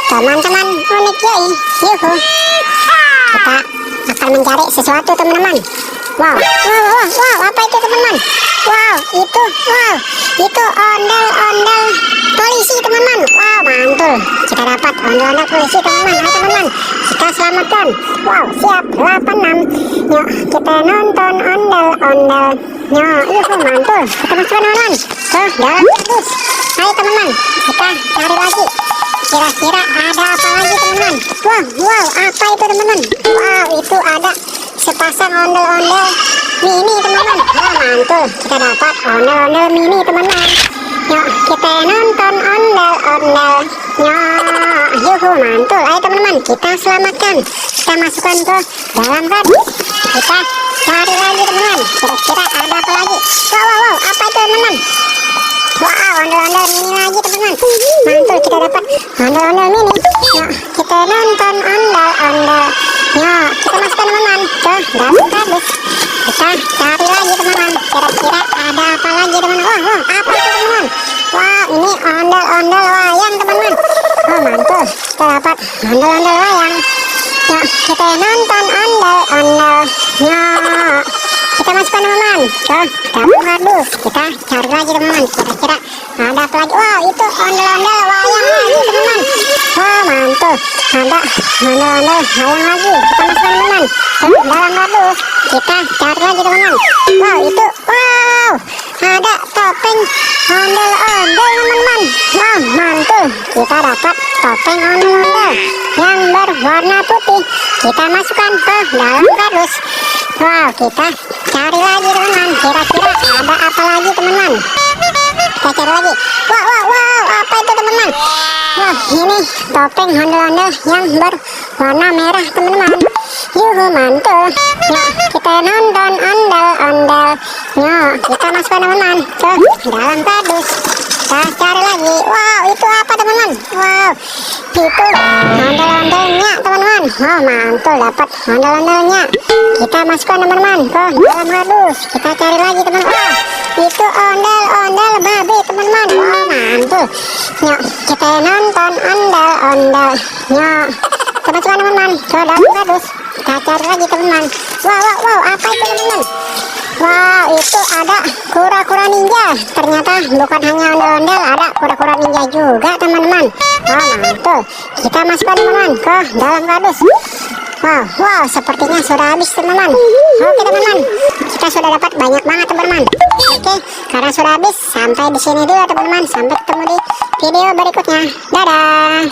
teman-teman unik yoi. Yuhu. Kita akan mencari sesuatu teman-teman. Wow, apa itu teman-teman? Wow, itu ondel-ondel polisi teman-teman. Wow, mantul. Kita dapat ondel-ondel polisi teman-teman. Ayo teman-teman, kita selamatkan. Wow, siap 86. Yuk, kita nonton ondel-ondel. Yuhu, mantul. Kita masukkan teman-teman ke dalam kardus. Ayo teman-teman, kita cari lagi. Kira-kira ada apa lagi teman-teman? Wow, apa itu teman-teman? Wow, itu ada sepasang ondel-ondel mini teman-teman. Mantul, kita dapat ondel-ondel mini teman-teman. Yuk, kita nonton ondel-ondelnya. Yuhu, mantul. Ayo teman-teman, kita selamatkan. Kita masukkan ke dalam kardus. Kita cari lagi teman-teman. Kira-kira ada apa lagi? Wow, apa itu teman-teman? Wow, ondel-ondel mini lagi teman-teman. Mantul, kita dapat ondel-ondel mini. Yuk, kita nonton ondel-ondel. Yuk, kita masukkan teman-teman ke dalam kardus. Kita cari lagi teman-teman. Kira-kira ada apa lagi teman-teman? Apa itu teman-teman? Wah, ini ondel-ondel wayang teman-teman. Mantul, kita dapat ondel-ondel wayang. Yuk, kita nonton ondel-ondel. Yuk, kita masukkan teman-teman ke dalam kardus. Kita cari lagi teman-teman. Kira-kira ada apa lagi? Wow, itu ondel-ondel wayang lagi teman-teman. Wah, mantul. Ada ondel-ondel wayang lagi. Kita masukkan teman-teman ke dalam kardus. Kita cari lagi teman-teman. Wow, ada topeng ondel-ondel teman-teman. Wow, mantul. Kita dapat topeng ondel-ondel yang berwarna putih. Kita masukkan ke dalam kardus. Wow, kita cari lagi teman-teman. Kira-kira ada apa lagi teman-teman? Kita cari lagi. Wow, apa itu teman-teman? Wah, ini topeng ondel-ondel yang berwarna merah teman-teman. Yuhu, mantul. Yuk, kita nonton ondel-ondel. Yuk, kita masukkan teman-teman ke dalam kardus. Kita cari lagi. Wow, itu apa teman-teman? Wow, itu ondel-ondelnya teman-teman. Oh, mantul, dapat ondel-ondelnya. Kita masukkan teman-teman ke dalam kardus. Kita cari lagi teman-teman. Itu ondel-ondel babi teman-teman. Oh, mantul. Yuk, kita nonton ondel-ondel. Yuk, kita masukkan teman-teman ke dalam kardus. Kita cari lagi teman-teman. Wow, apa itu teman-teman? Wow, itu ada kura-kura ninja. Ternyata bukan hanya ondel-ondel, ada kura-kura ninja juga teman-teman. Oh, mantul. Kita masukkan teman-teman ke dalam kardus. Wow, sepertinya sudah habis teman-teman. Oke teman-teman, kita sudah dapat banyak banget teman-teman. Oke, karena sudah habis, sampai di sini dulu teman-teman. Sampai ketemu di video berikutnya. Dadah.